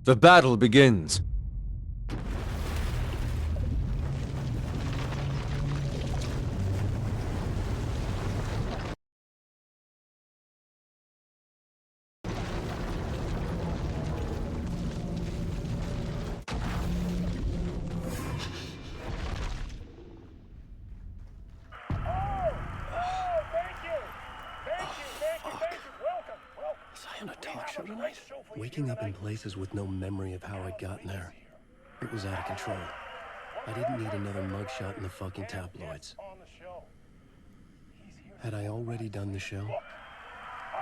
The battle begins. On a talk show tonight? Waking up in places with no memory of how I'd gotten there. It was out of control. I didn't need another mugshot in the fucking tabloids. Had I already done the show?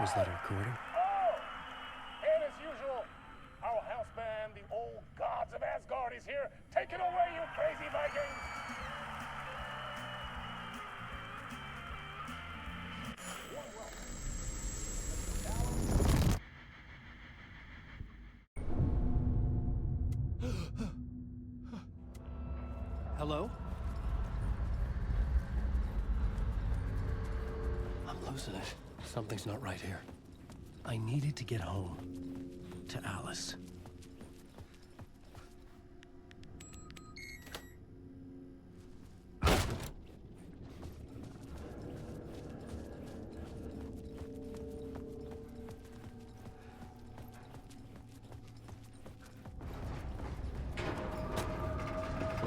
Was that a recording? And as usual, our house band, the old gods of Asgard, is here. Take it away, you crazy Vikings! Hello? I'm losing it. Something's not right here. I needed to get home. To Alice.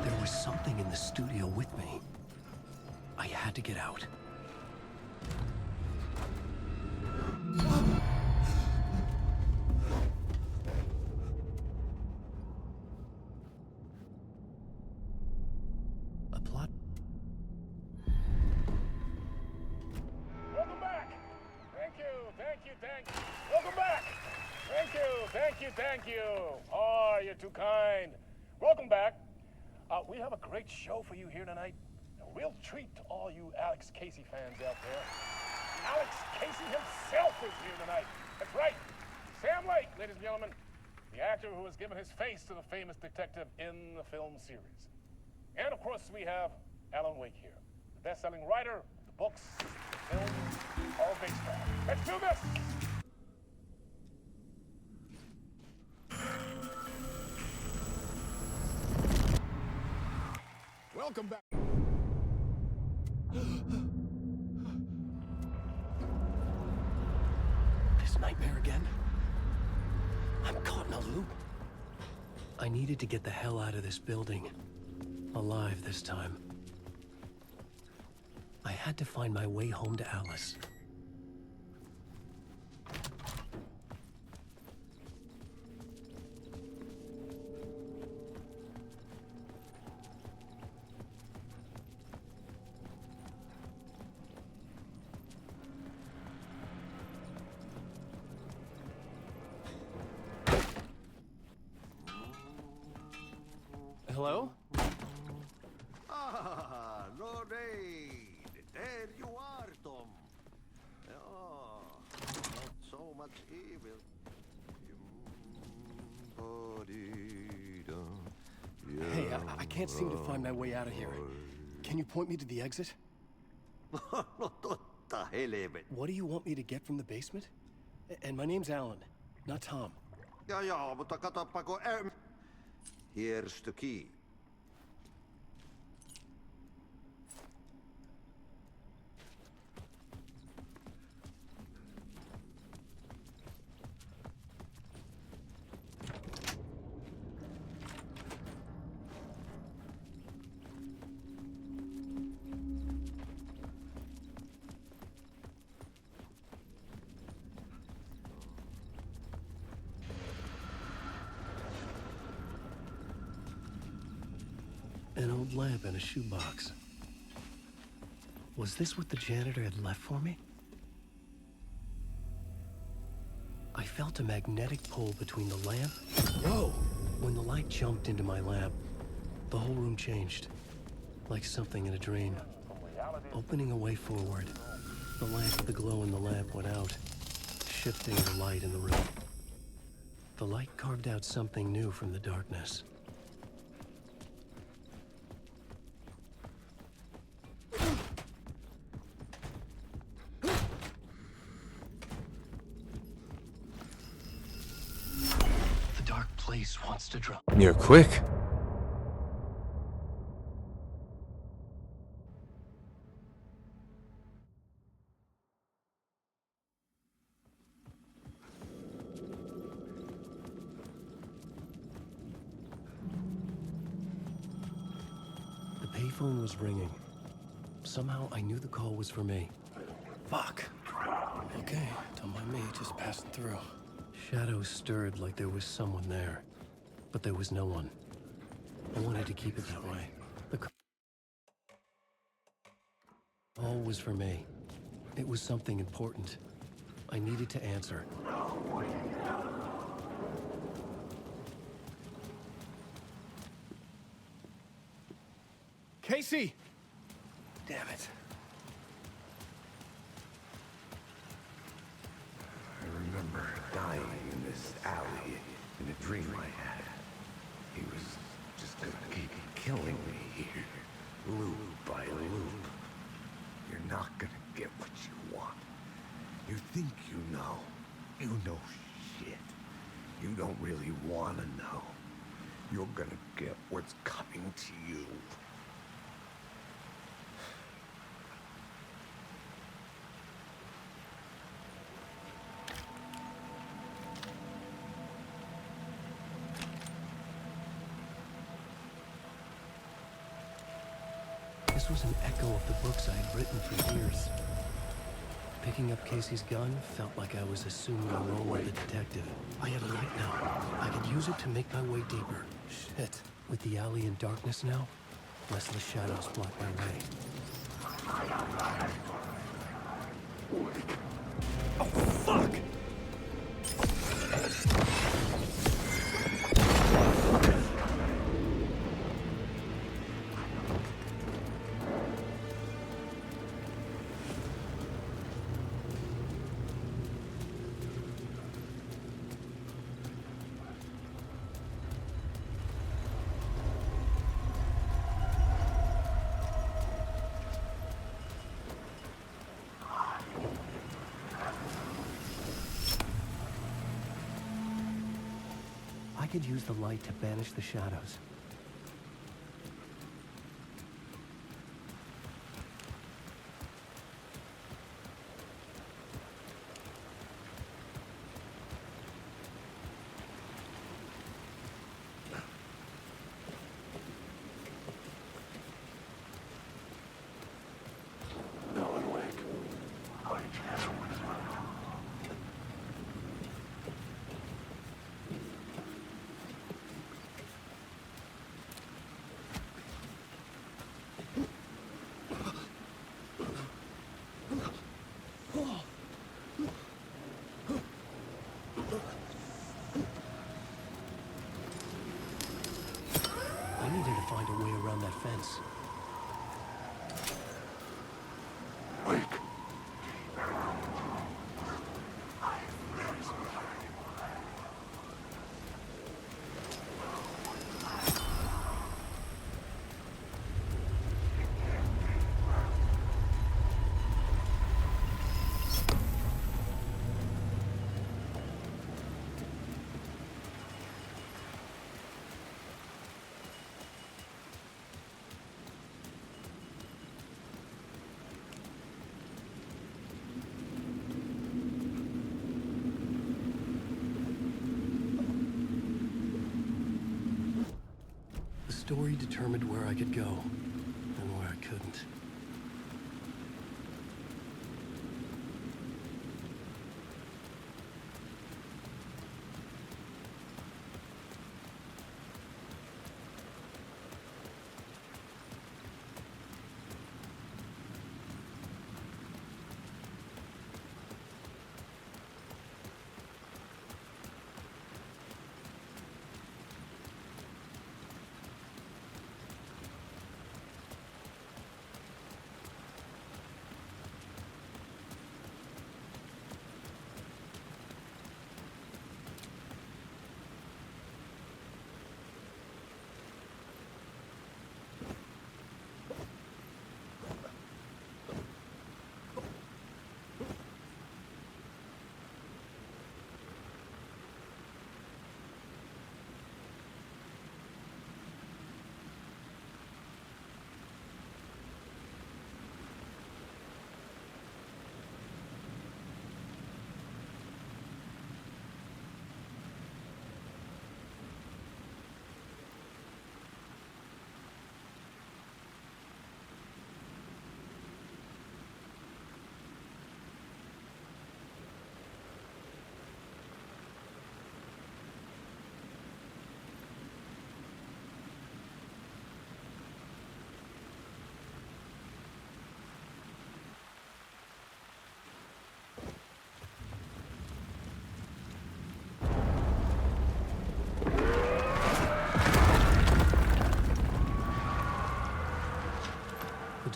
There was something in the studio with me. I had to get out. A plot? Welcome back! Thank you, thank you, thank you. Welcome back! Thank you, thank you, thank you. Oh, you're too kind. Welcome back. We have a great show for you here tonight. A real treat to all you Alex Casey fans out there. Alex Casey himself is here tonight. That's right. Sam Lake, ladies and gentlemen. The actor who has given his face to the famous detective in the film series. And of course, we have Alan Wake here. The best-selling writer of the books, the films, all big stuff. Let's do this! Welcome back. This nightmare again? I'm caught in a loop. I needed to get the hell out of this building. Alive this time. I had to find my way home to Alice. Hello? Ah, Lord Aid. There you are, Tom. Oh, not so much evil. Hey, I can't seem to find my way out of here. Can you point me to the exit? No totta helvet. What do you want me to get from the basement? And my name's Alan, not Tom. Ja, mutta katoppa Here's the key. An old lamp in a shoebox. Was this what the janitor had left for me? I felt a magnetic pull between the lamp. Whoa! When the light jumped into my lamp, the whole room changed. Like something in a dream. Opening a way forward, the glow in the lamp went out, shifting the light in the room. The light carved out something new from the darkness. place wants to drop. You're quick. The payphone was ringing. Somehow I knew the call was for me. Fuck. Okay, don't mind me, just passing through. Shadows stirred like there was someone there, but there was no one. I wanted to keep it that way. The call was for me. It was something important. I needed to answer. Casey! Damn it. I remember dying in this alley in a dream I had. He was just gonna keep killing me here, loop by loop. You're not gonna get what you want. You think you know. You know shit. You don't really wanna know. You're gonna get what's coming to you. This was an echo of the books I had written for years. Picking up Casey's gun felt like I was assuming the role of the detective. I had a light now. I could use it to make my way deeper. Shit. With the alley in darkness now, restless shadows block my way. Oh, fuck! I could use the light to banish the shadows. I needed to find a way around that fence. The story determined where I could go and where I couldn't.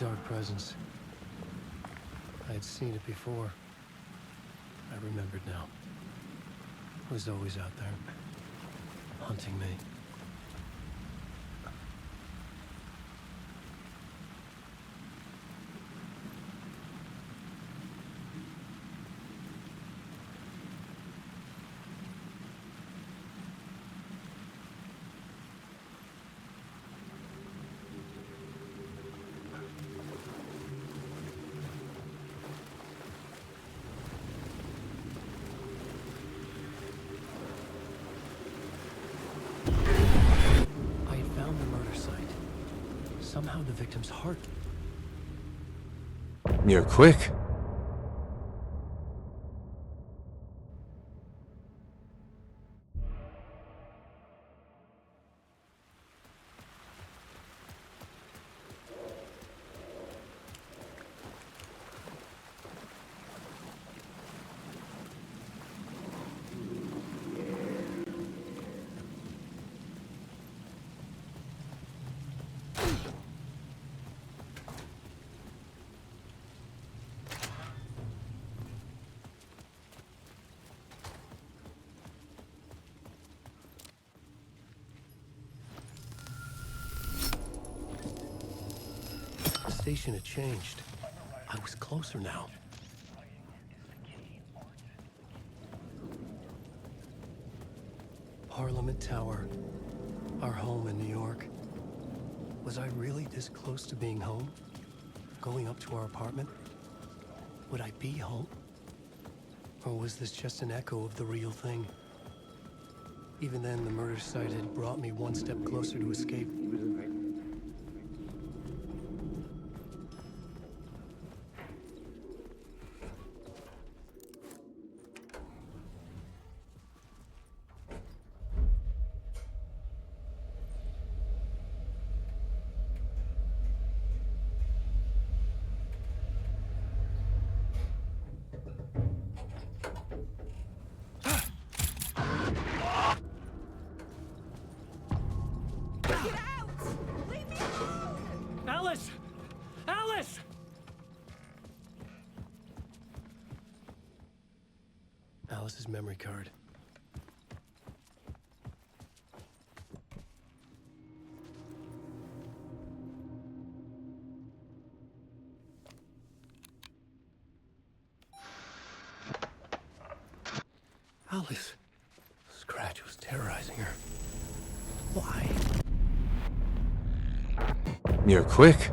dark presence. I had seen it before. I remembered now. It was always out there, hunting me. Somehow the victim's heart. You're quick. The station had changed. I was closer now. Parliament Tower. Our home in New York. Was I really this close to being home? Going up to our apartment? Would I be home? Or was this just an echo of the real thing? Even then, the murder site had brought me one step closer to escape. Alice! Alice! Alice's memory card. Alice. Scratch was terrorizing her. Why? You're quick.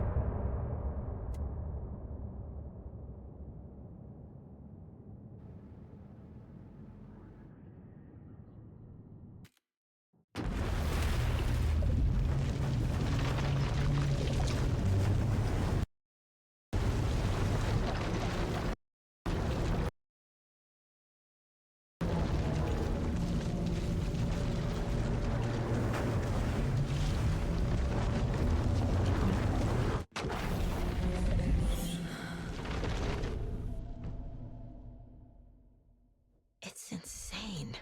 It's insane.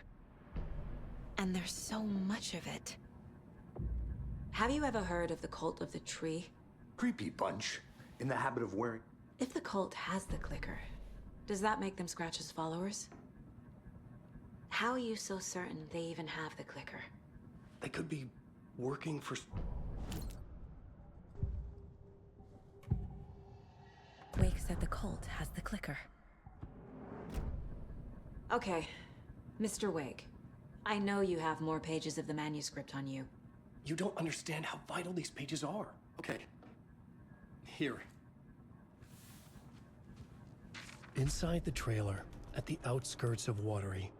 And there's so much of it. Have you ever heard of the Cult of the Tree? Creepy bunch. In the habit of wearing... If the cult has the clicker, does that make them Scratch's followers? How are you so certain they even have the clicker? They could be working for... Wake said the cult has the clicker. Okay, Mr. Wake. I know you have more pages of the manuscript on you. You don't understand how vital these pages are. Okay. Here. Inside the trailer, at the outskirts of Watery,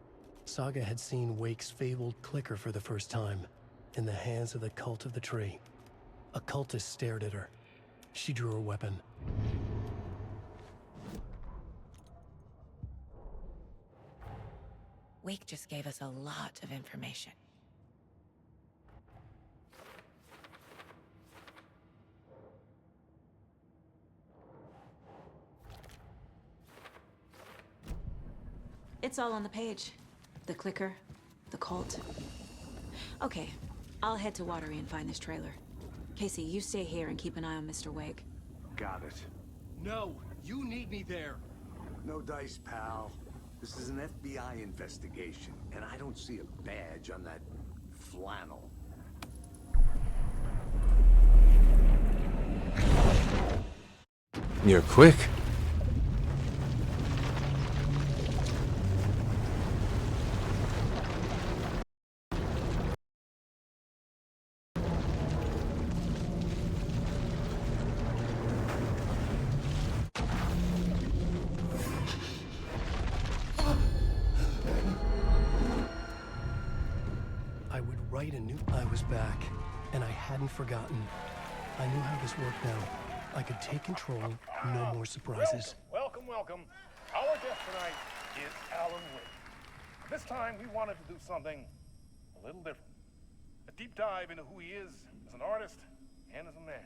Saga had seen Wake's fabled clicker for the first time, in the hands of the Cult of the Tree. A cultist stared at her. She drew her weapon. Wake just gave us a lot of information. It's all on the page. The clicker, the cult. Okay, I'll head to Watery and find this trailer. Casey, you stay here and keep an eye on Mr. Wake. Got it. No, you need me there. No dice, pal. This is an FBI investigation, and I don't see a badge on that flannel. You're quick. I would write a new... I was back, and I hadn't forgotten. I knew how this worked now. I could take control, no more surprises. Welcome, welcome. Our guest tonight is Alan Wake. This time, we wanted to do something a little different. A deep dive into who he is as an artist and as a man.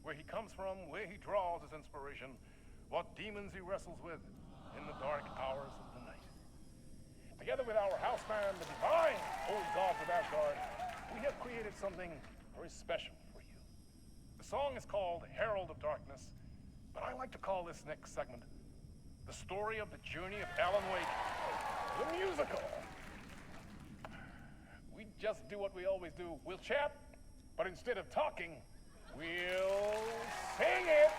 Where he comes from, where he draws his inspiration, what demons he wrestles with in the dark hours of the night. Together with our house band, the divine Old Gods of Asgard, we have created something very special for you. The song is called Herald of Darkness, but I like to call this next segment the story of the journey of Alan Wake, the musical. We just do what we always do. We'll chat, but instead of talking, we'll sing it.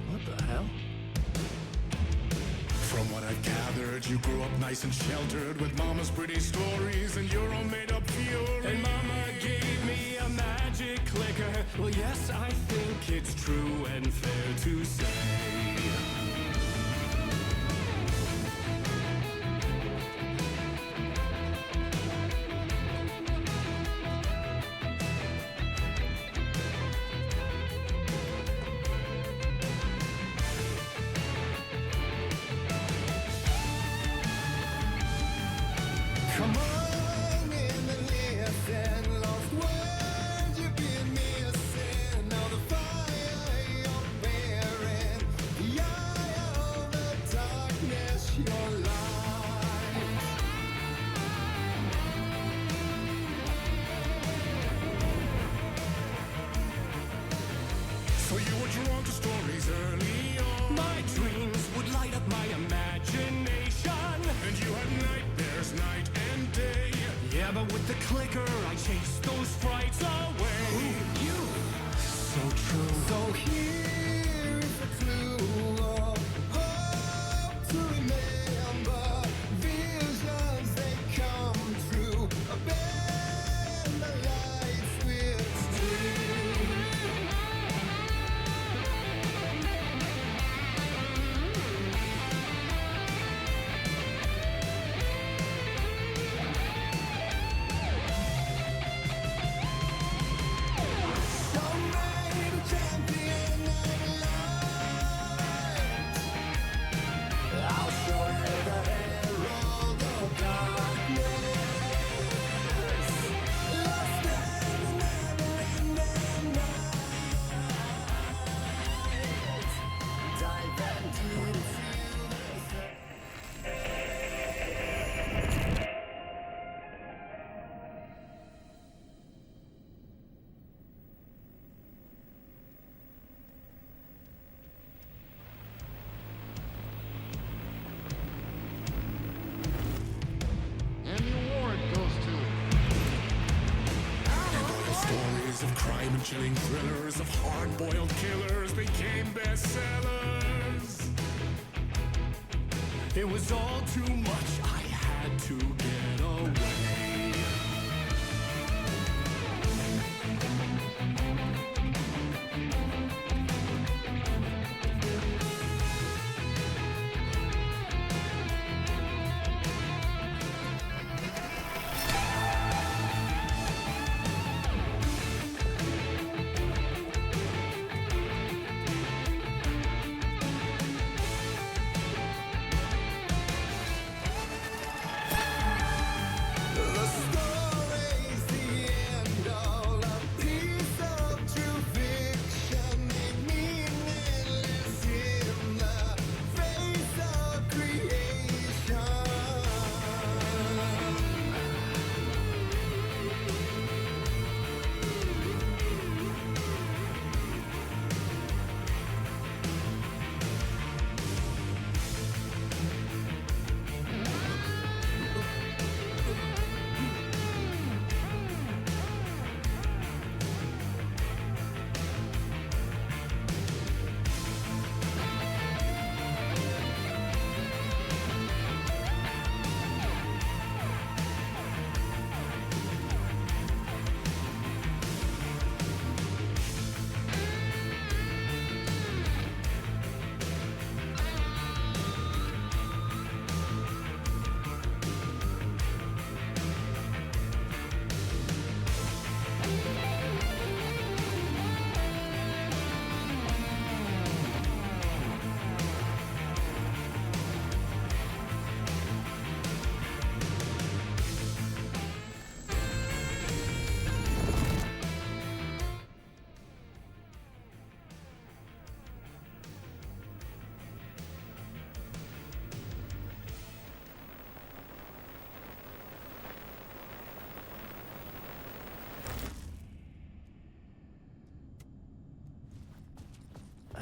What the hell? From what I've gathered, you grew up nice and sheltered with mama's pretty stories and your own made-up fury. And mama gave me a magic clicker. Well, yes, I think it's true and fair to say. Come on in and listen, lost words you've been missing. Now the fire you're bearing, the eye of the darkness, your light. So you were drawn to stories early on. My dreams would light up my imagination. And you had nightmares night and day. Yeah, but with the clicker, I chased those frights away. Ooh, you, so true. So here is the clue of hope to remember. Visions, they come true. Bend the lights with steel. Stories of crime and chilling thrillers of hard-boiled killers became bestsellers. It was all too much, I had to get away.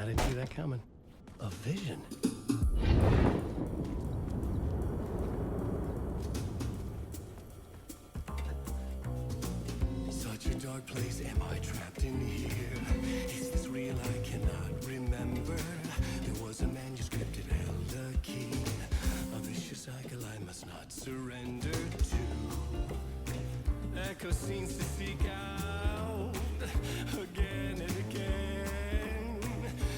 I didn't see that coming. A vision. Such a dark place, am I trapped in here? Is this real? I cannot remember. There was a manuscript, it held a key. A vicious cycle I must not surrender to. Echo scenes to seek out again and again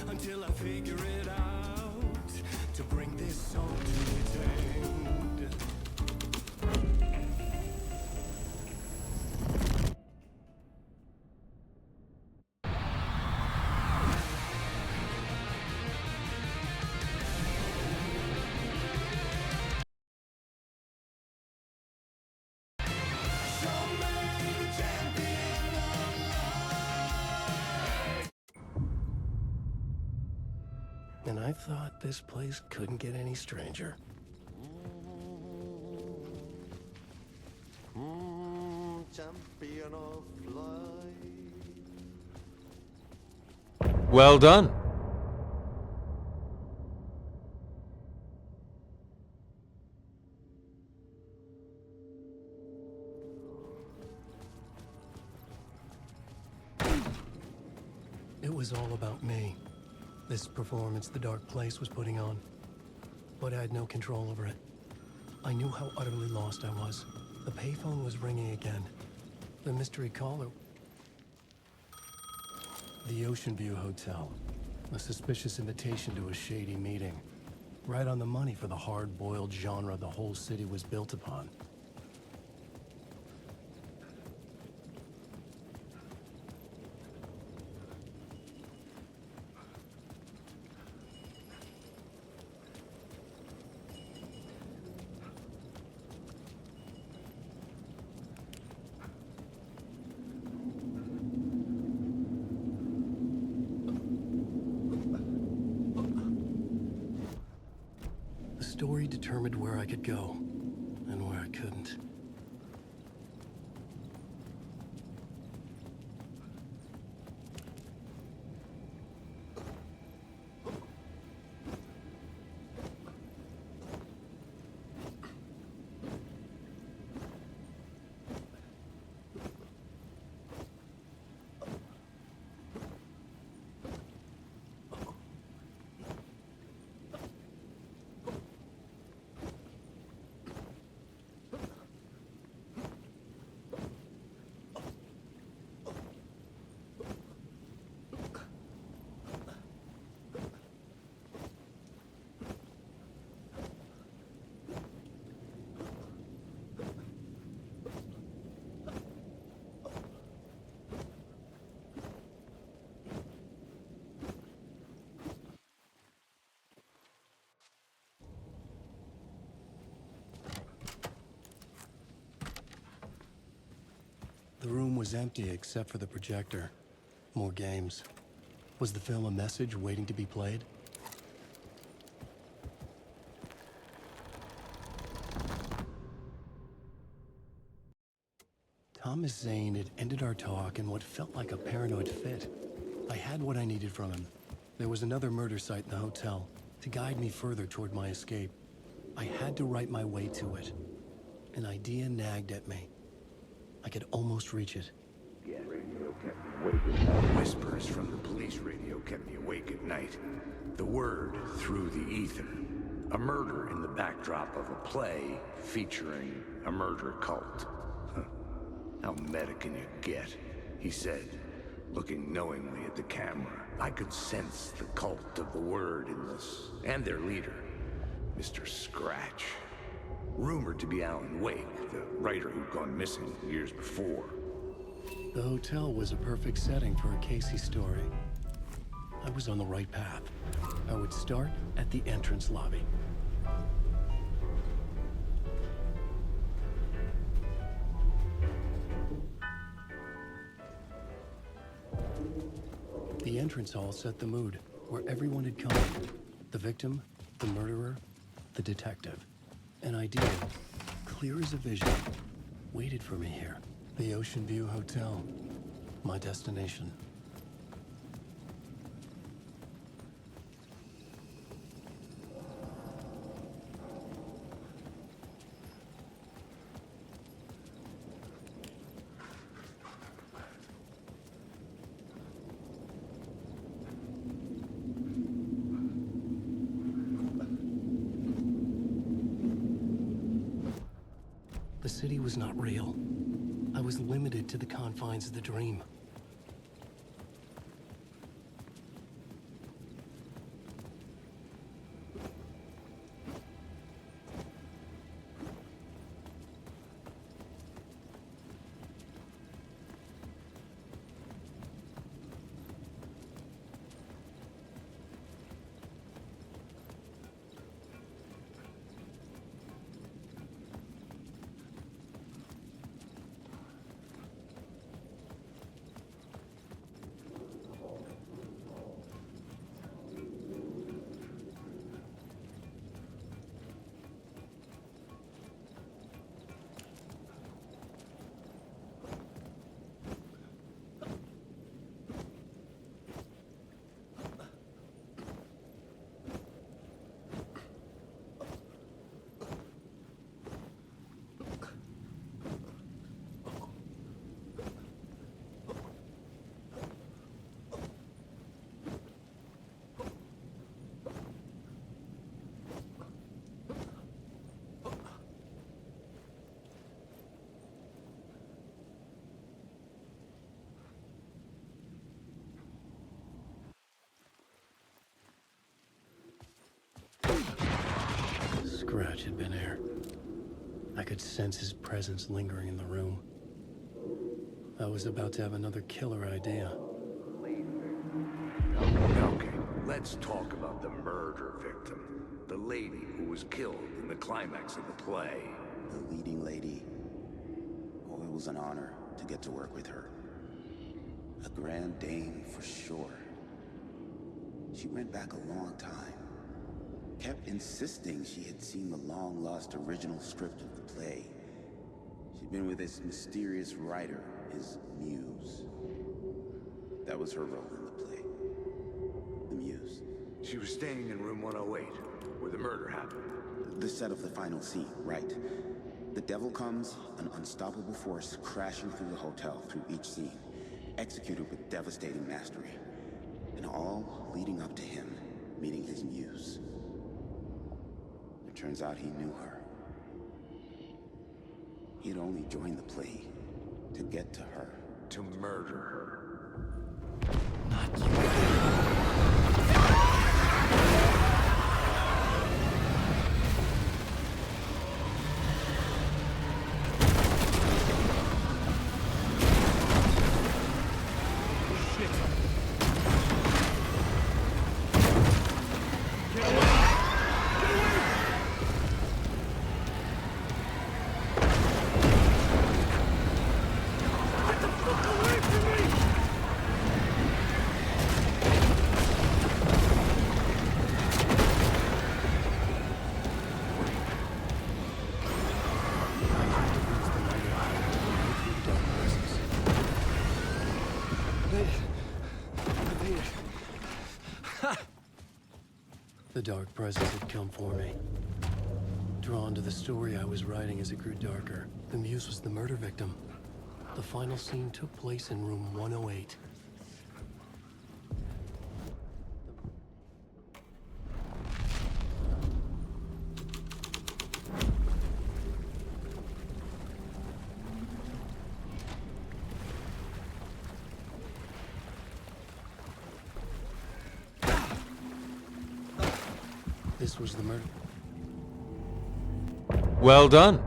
until I figure it out to bring this song to its end. And I thought this place couldn't get any stranger. Champion of light. Well done. It was all about me. This performance the Dark Place was putting on. But I had no control over it. I knew how utterly lost I was. The payphone was ringing again. The mystery caller. The Ocean View Hotel. A suspicious invitation to a shady meeting. Right on the money for the hard-boiled genre the whole city was built upon. The story determined where I could go, and where I couldn't. The room was empty except for the projector. More games. Was the film a message waiting to be played? Thomas Zane had ended our talk in what felt like a paranoid fit. I had what I needed from him. There was another murder site in the hotel to guide me further toward my escape. I had to write my way to it. An idea nagged at me. I could almost reach it. Yeah, radio kept me awake at night. Whispers from the police radio kept me awake at night. The word through the ether. A murder in the backdrop of a play featuring a murder cult. Huh. How meta can you get? He said, looking knowingly at the camera. I could sense the cult of the word in this, and their leader, Mr. Scratch. Rumored to be Alan Wake, the writer who'd gone missing years before. The hotel was a perfect setting for a Casey story. I was on the right path. I would start at the entrance lobby. The entrance hall set the mood, where everyone had come. The victim, the murderer, the detective. An idea, clear as a vision, waited for me here. The Ocean View Hotel, my destination. city was not real. I was limited to the confines of the dream. Scratch had been here. I could sense his presence lingering in the room. I was about to have another killer idea. Okay, let's talk about the murder victim. The lady who was killed in the climax of the play. The leading lady. Oh, it was an honor to get to work with her. A grand dame for sure. She went back a long time. Kept insisting she had seen the long-lost original script of the play. She'd been with this mysterious writer, his muse. That was her role in the play. The muse. She was staying in room 108, where the murder happened. The set of the final scene, right. The devil comes, an unstoppable force crashing through the hotel through each scene, executed with devastating mastery. And all leading up to him meeting his muse. It turns out he knew her. He had only joined the play to get to her. To murder her. The dark presence had come for me. Drawn to the story I was writing as it grew darker, the muse was the murder victim. The final scene took place in room 108. This was the murder. Well done.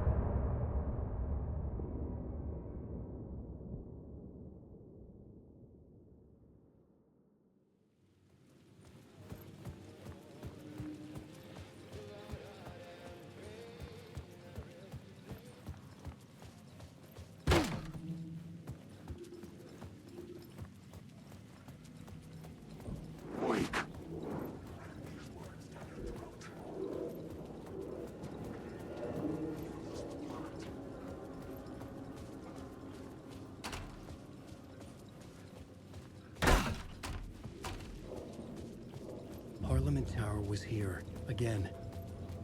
Parliament Tower was here, again.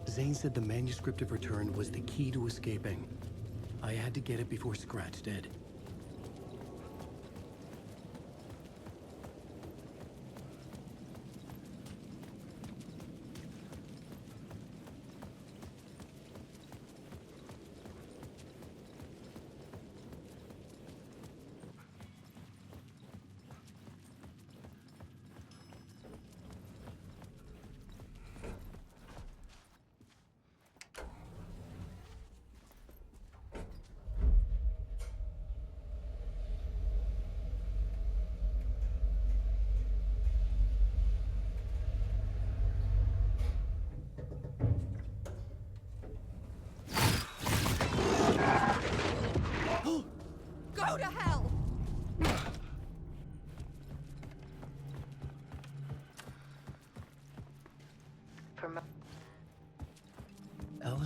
Zane said the manuscript of Return was the key to escaping. I had to get it before Scratch did.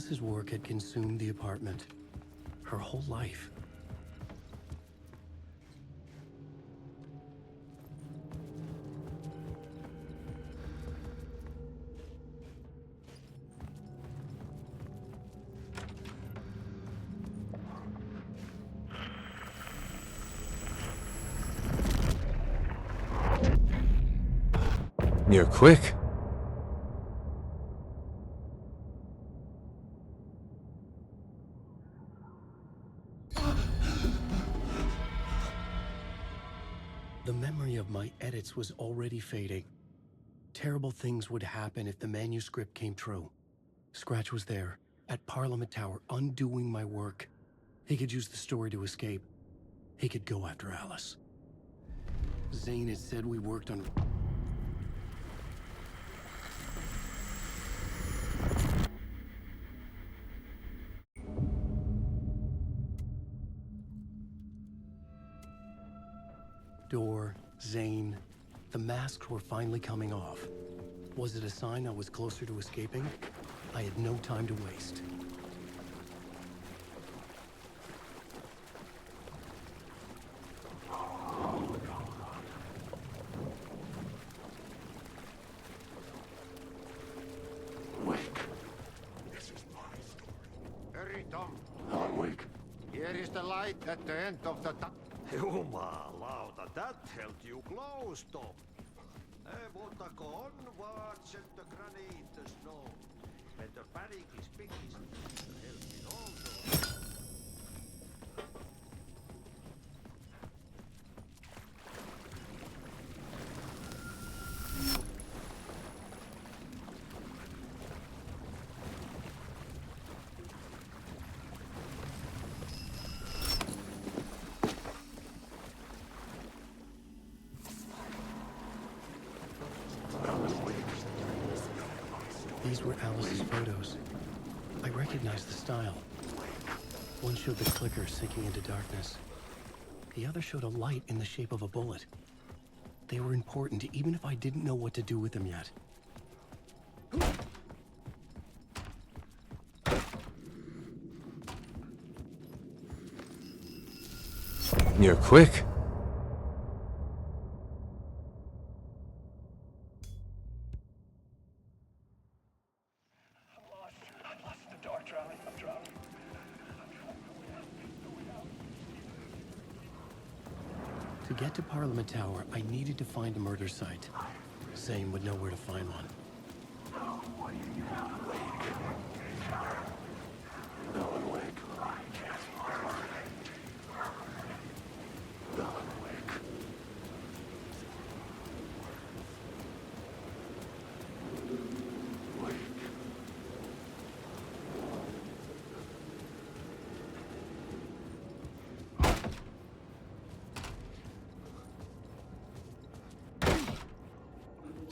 Alice's work had consumed the apartment. Her whole life. You're quick. The memory of my edits was already fading. Terrible things would happen if the manuscript came true. Scratch was there, at Parliament Tower, undoing my work. He could use the story to escape. He could go after Alice. Zane had said we worked on... Door, Zane, the masks were finally coming off. Was it a sign I was closer to escaping? I had no time to waste. Wake. This is my story. Hurry, Tom. Wake. Here is the light at the end of the tunnel. Jumalauta, that held you close, Tom. Mutta onwards and the granite the snow. And the panic is biggest. Help it also. These were Alice's photos. I recognized the style. One showed the clicker sinking into darkness. The other showed a light in the shape of a bullet. They were important, even if I didn't know what to do with them yet. You're quick. To get to Parliament Tower, I needed to find a murder site. Zane would know where to find one.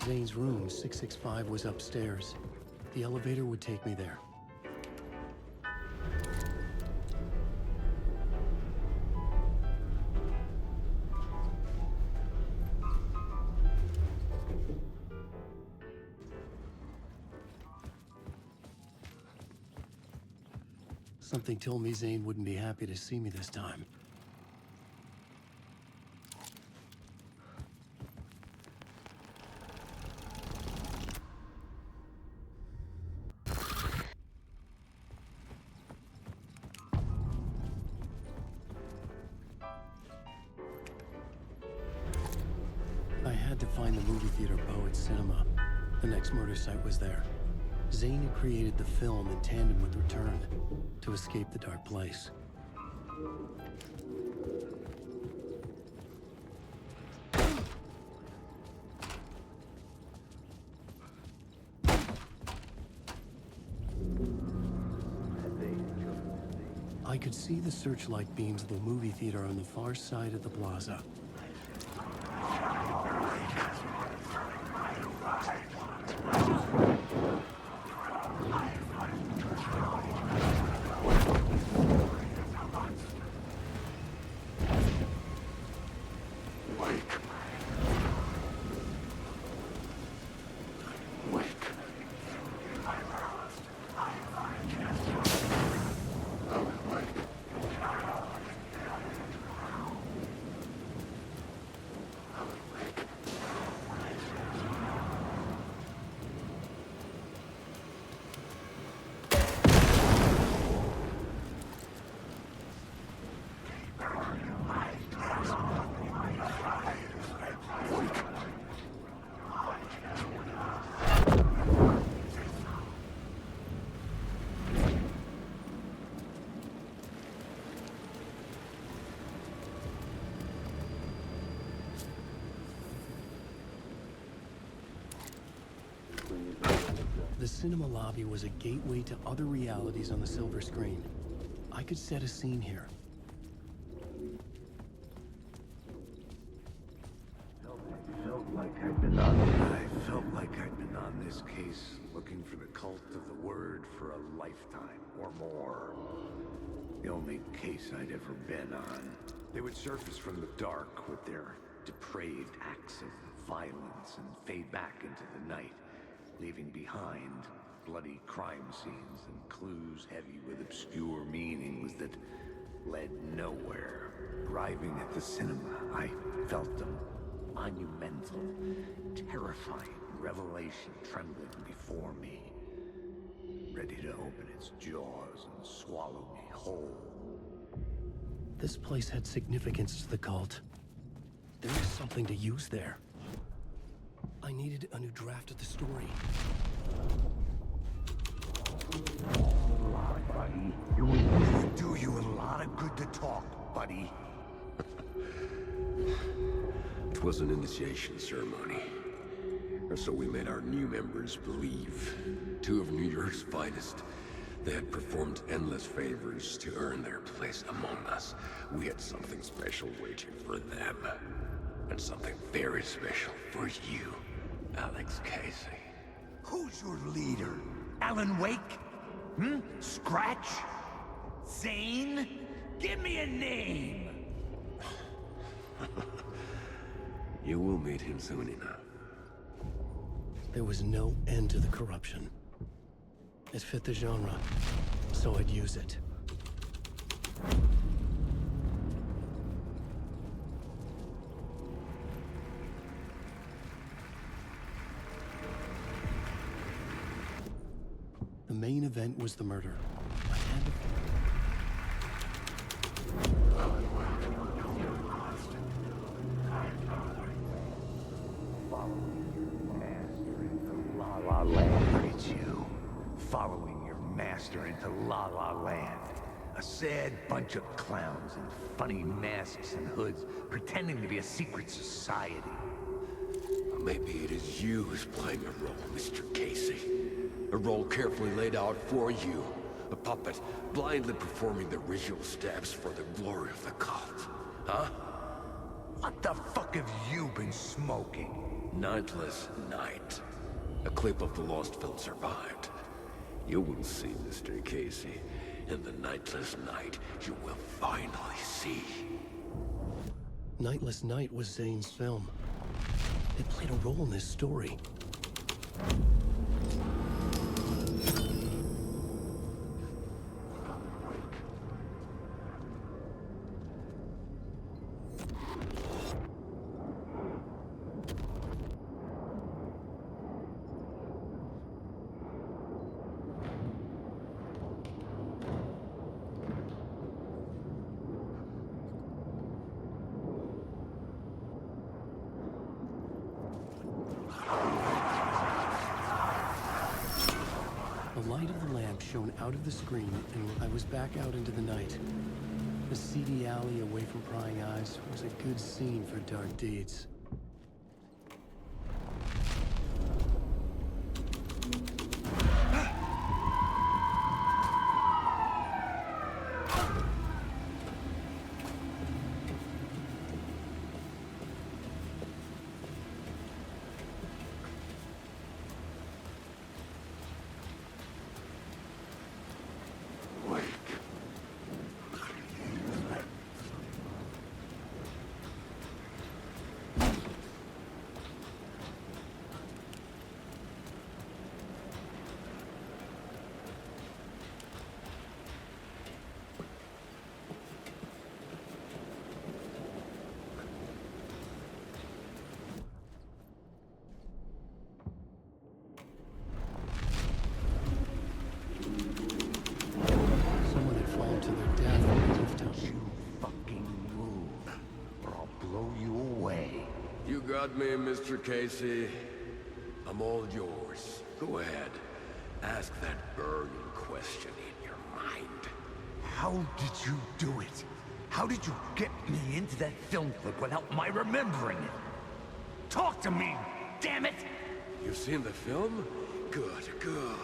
Zane's room, 665, was upstairs. The elevator would take me there. Something told me Zane wouldn't be happy to see me this time. I had to find the movie theater Poet Cinema. The next murder site was there. Zane had created the film in tandem with Return to escape the dark place. I could see the searchlight beams of the movie theater on the far side of the plaza. The cinema lobby was a gateway to other realities on the silver screen. I could set a scene here. I felt like I'd been on this case looking for the cult of the word for a lifetime or more. The only case I'd ever been on. They would surface from the dark with their depraved acts of violence and fade back into the night, leaving behind bloody crime scenes and clues heavy with obscure meanings that led nowhere. Arriving at the cinema, I felt a monumental, terrifying revelation trembling before me, ready to open its jaws and swallow me whole. This place had significance to the cult. There was something to use there. I needed a new draft of the story. Buddy, it would do you a lot of good to talk, buddy. It was an initiation ceremony. Or so we made our new members believe. 2 of New York's finest. They had performed endless favors to earn their place among us. We had something special waiting for them. And something very special for you, Alex Casey. Who's your leader? Alan Wake? Scratch? Zane? Give me a name! You will meet him soon enough. There was no end to the corruption. It fit the genre, so I'd use it. The main event was the murder. I had to... Following your master into La La Land. A sad bunch of clowns in funny masks and hoods, pretending to be a secret society. Maybe it is you who's playing a role, Mr. Casey. A role carefully laid out for you. A puppet, blindly performing the ritual steps for the glory of the cult. Huh? What the fuck have you been smoking? Nightless Night. A clip of the lost film survived. You will see, Mr. Casey. In the Nightless Night, you will finally see. Nightless Night was Zane's film. It played a role in this story. The light of the lamp shone out of the screen, and I was back out into the night. The seedy alley away from prying eyes was a good scene for dark deeds. Got me, Mr. Casey. I'm all yours. Go ahead. Ask that burning question in your mind. How did you do it? How did you get me into that film clip without my remembering it? Talk to me, damn it! You've seen the film? Good, good.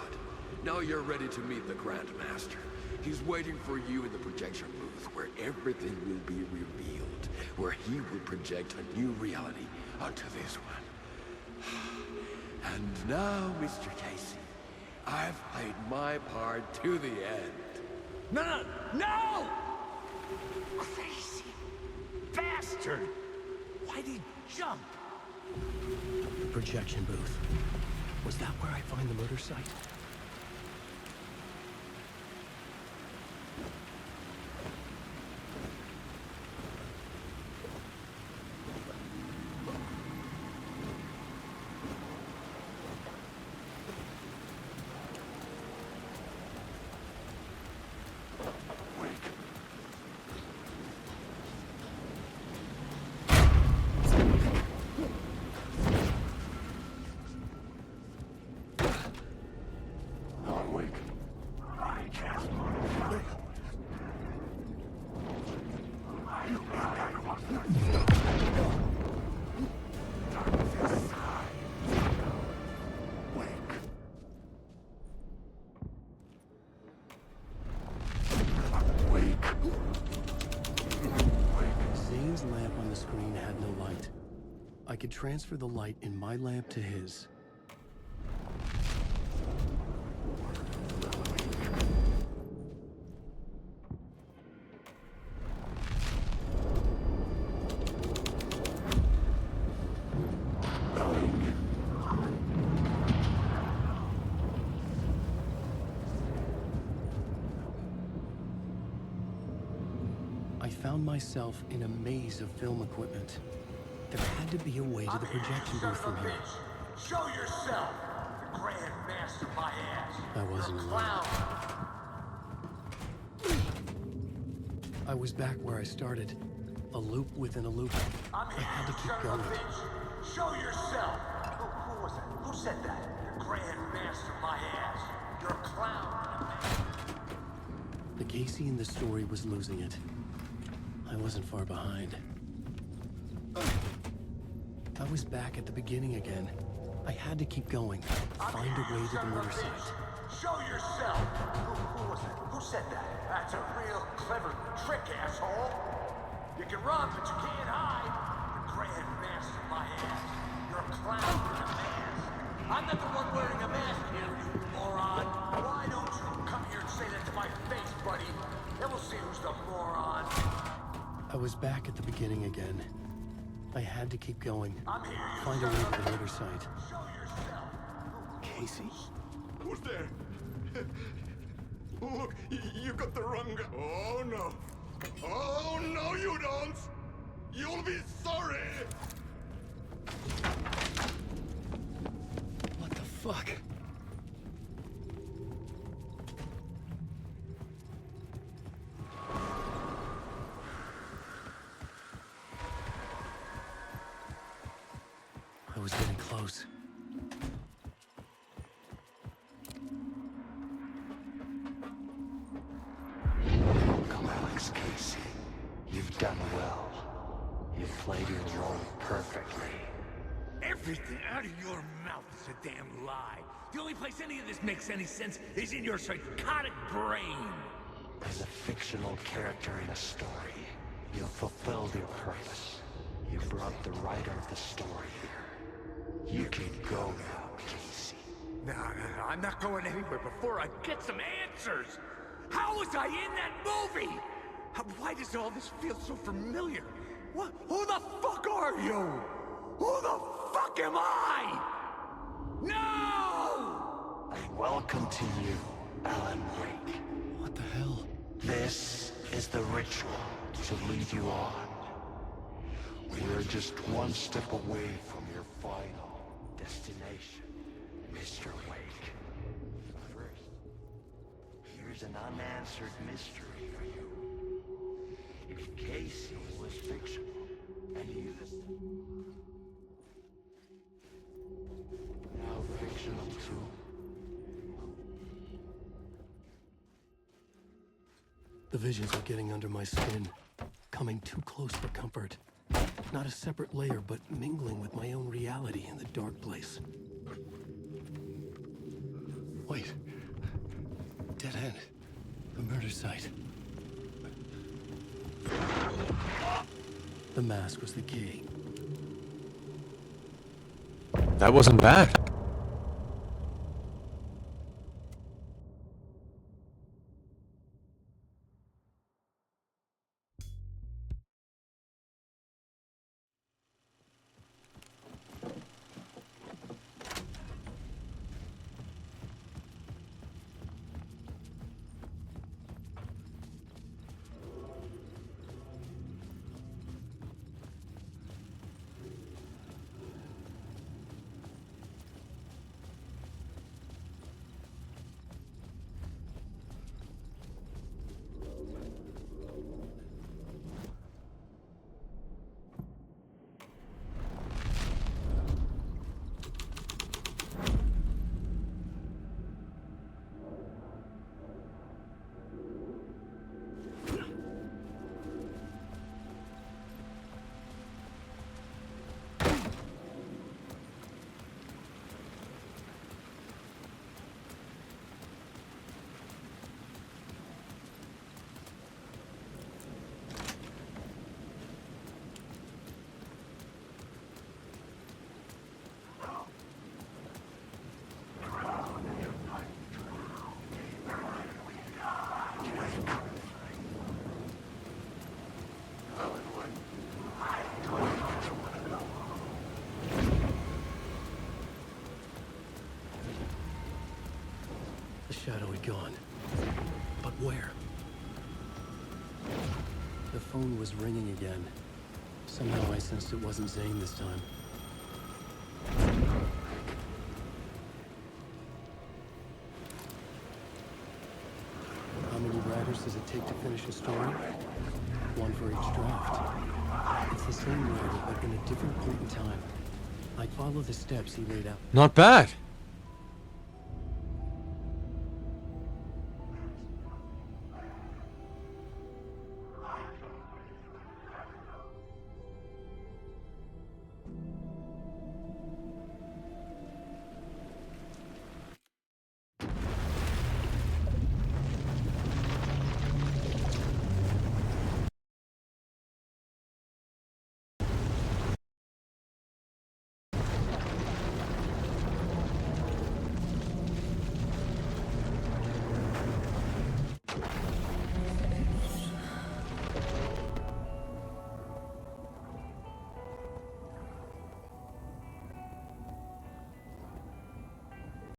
Now you're ready to meet the Grandmaster. He's waiting for you in the projection booth, where everything will be revealed, where he will project a new reality onto this one. And now, Mr. Casey, I've played my part to the end. No! Crazy bastard! Why'd he jump? The projection booth. Was that where I find the murder site? Zane's lamp on the screen had no light. I could transfer the light in my lamp to his. I found myself in a maze of film equipment. There had to be a way to the projection booth from here. Show yourself! The Grand Master my ass! I wasn't You're a alone. clown! I was back where I started. A loop within a loop. I'm I here, had to you keep son going. of a bitch! Show yourself! Who was that? Who said that? The Grand Master my ass! You're a clown! The Casey in the story was losing it. I wasn't far behind. I was back at the beginning again. I had to keep going. Find a way to the murder site. Show yourself! Who was that? Who said that? That's a real clever trick, asshole! You can run, but you can't hide! The Grand Master my ass! You're a clown with a mask! I'm not the one wearing a mask here, you moron! Why don't you come here and say that to my face, buddy? Then we'll see who's the moron! I was back at the beginning again. I had to keep going. I'm here, you Find a way to the murder site. Show yourself! Casey? Who's there? Look, you got the wrong guy. Oh no. Oh no, you don't! You'll be sorry! What the fuck? I was getting close. Welcome, Alex Casey. You've done well. You've played your role perfectly. Everything out of your mouth is a damn lie. The only place any of this makes any sense is in your psychotic brain. As a fictional character in a story, you've fulfilled your purpose. You brought the writer of the story here. You can go now, Casey. No, I'm not going anywhere before I get some answers. How was I in that movie? Why does all this feel so familiar? What? Who the fuck are you? Who the fuck am I? No! And welcome to you, Alan Wake. What the hell? This is the ritual to lead you on. We're just one step away from your final destination, Mr. Wake. First, here's an unanswered mystery for you. If Casey was fictional, and you now fictional too. The visions are getting under my skin, coming too close for comfort. Not a separate layer, but mingling with my own reality in the dark place. Wait. Dead end. A murder site. The mask was the key. That wasn't bad. The shadow had gone. But where? The phone was ringing again. Somehow I sensed it wasn't Zane this time. How many writers does it take to finish a story? One for each draft. It's the same writer, but in a different point in time. I'd follow the steps he laid out. Not bad.